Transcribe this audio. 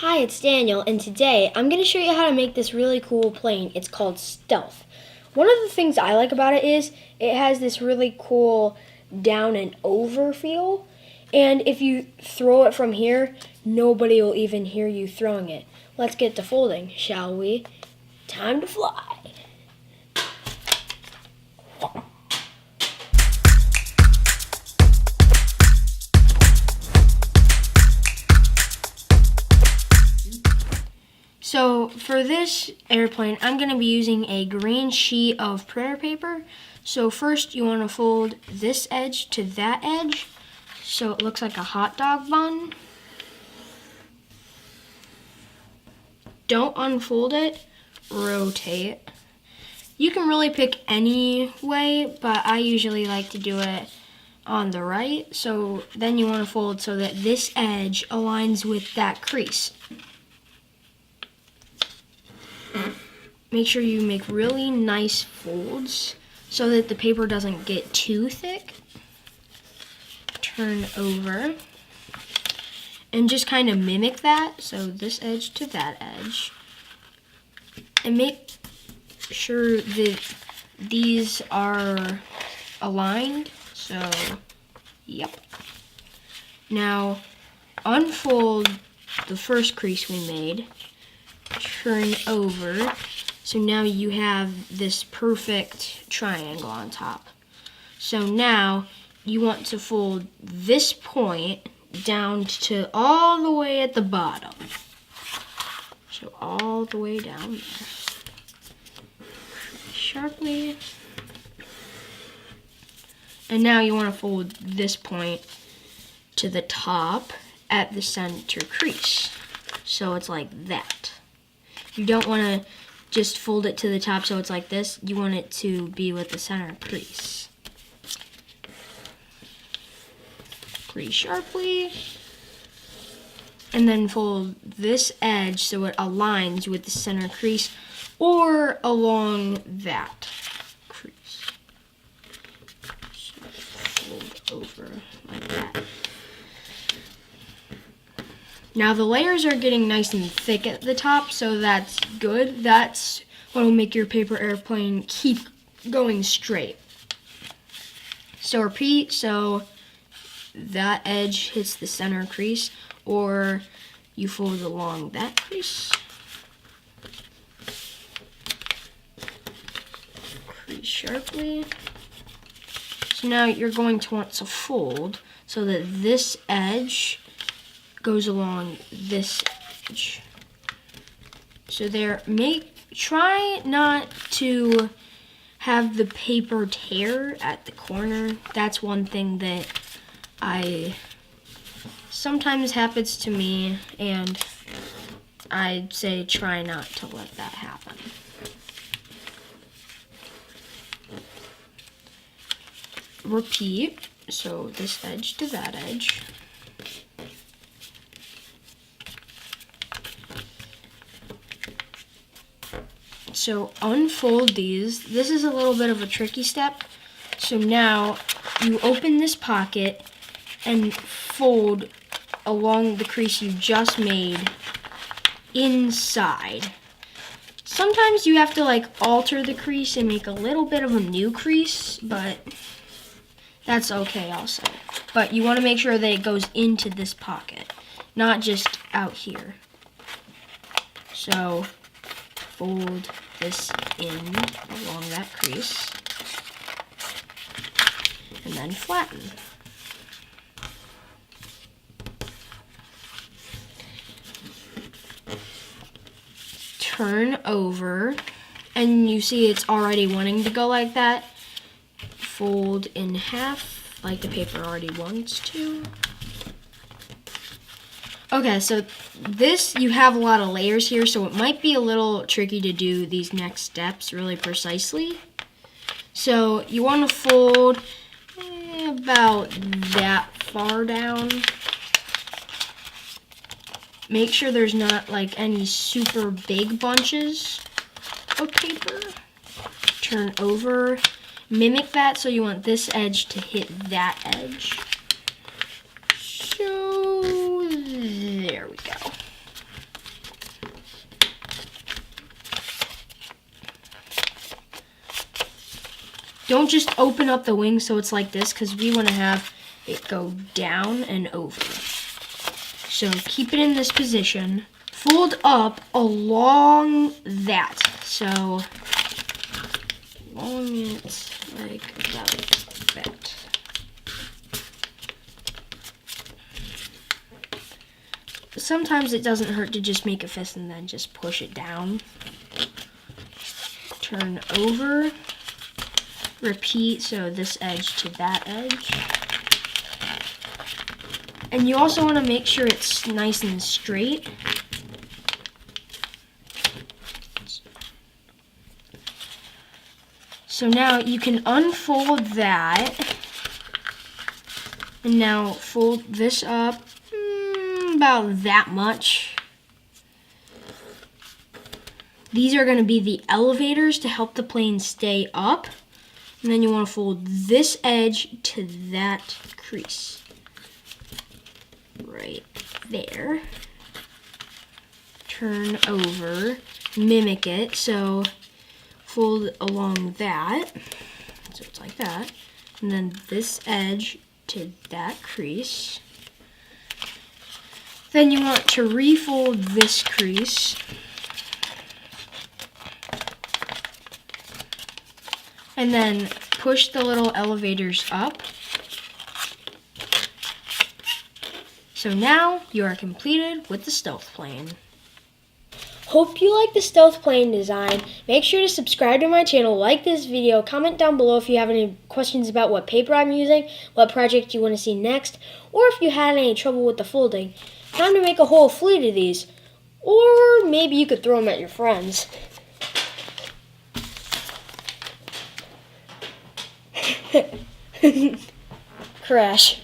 Hi, it's Daniel, and today I'm going to show you how to make this really cool plane. It's called Stealth. One of the things I like about it is it has this really cool down and over feel, and if you throw it from here, nobody will even hear you throwing it. Let's get to folding, shall we? Time to fly! So for this airplane, I'm going to be using a green sheet of printer paper. So first you want to fold this edge to that edge so it looks like a hot dog bun. Don't unfold it, rotate. You can really pick any way, but I usually like to do it on the right. So then you want to fold so that this edge aligns with that crease. Make sure you make really nice folds so that the paper doesn't get too thick. Turn over and just kind of mimic that. So this edge to that edge. And make sure that these are aligned. So, yep. Now, unfold the first crease we made. Turn over. So now you have this perfect triangle on top. So now you want to fold this point down to all the way at the bottom. So all the way down there. Sharply. And now you want to fold this point to the top at the center crease. So it's like that. You don't want to just fold it to the top so it's like this. You want it to be with the center crease. Pretty sharply. And then fold this edge so it aligns with the center crease or along that crease. So fold over like that. Now the layers are getting nice and thick at the top, so that's good. That's what will make your paper airplane keep going straight. So repeat, so that edge hits the center crease, or you fold along that crease. Crease sharply. So now you're going to want to fold so that this edge goes along this edge. So there, try not to have the paper tear at the corner. That's one thing that sometimes happens to me, and I'd say try not to let that happen. Repeat, so this edge to that edge. So unfold these. This is a little bit of a tricky step. So now you open this pocket and fold along the crease you just made inside. Sometimes you have to alter the crease and make a little bit of a new crease, but that's okay also. But you want to make sure that it goes into this pocket, not just out here. So fold this in along that crease and then flatten. Turn over, and you see it's already wanting to go like that. Fold in half like the paper already wants to. Okay, so this, you have a lot of layers here, so it might be a little tricky to do these next steps really precisely. So you want to fold about that far down. Make sure there's not any super big bunches of paper. Turn over, mimic that, so you want this edge to hit that edge. So there we go. Don't just open up the wing so it's like this, because we want to have it go down and over. So keep it in this position. Fold up along that. So along it like that. Sometimes it doesn't hurt to just make a fist and then just push it down. Turn over. Repeat, so this edge to that edge. And you also want to make sure it's nice and straight. So now you can unfold that. And now fold this up about that much. These are going to be the elevators to help the plane stay up. And then you want to fold this edge to that crease. Right there. Turn over, mimic it. So fold along that. So it's like that. And then this edge to that crease. Then you want to refold this crease. And then push the little elevators up. So now you are completed with the stealth plane. Hope you like the stealth plane design. Make sure to subscribe to my channel, like this video, comment down below if you have any questions about what paper I'm using, what project you want to see next, or if you had any trouble with the folding. Time to make a whole fleet of these. Or maybe you could throw them at your friends. Crash.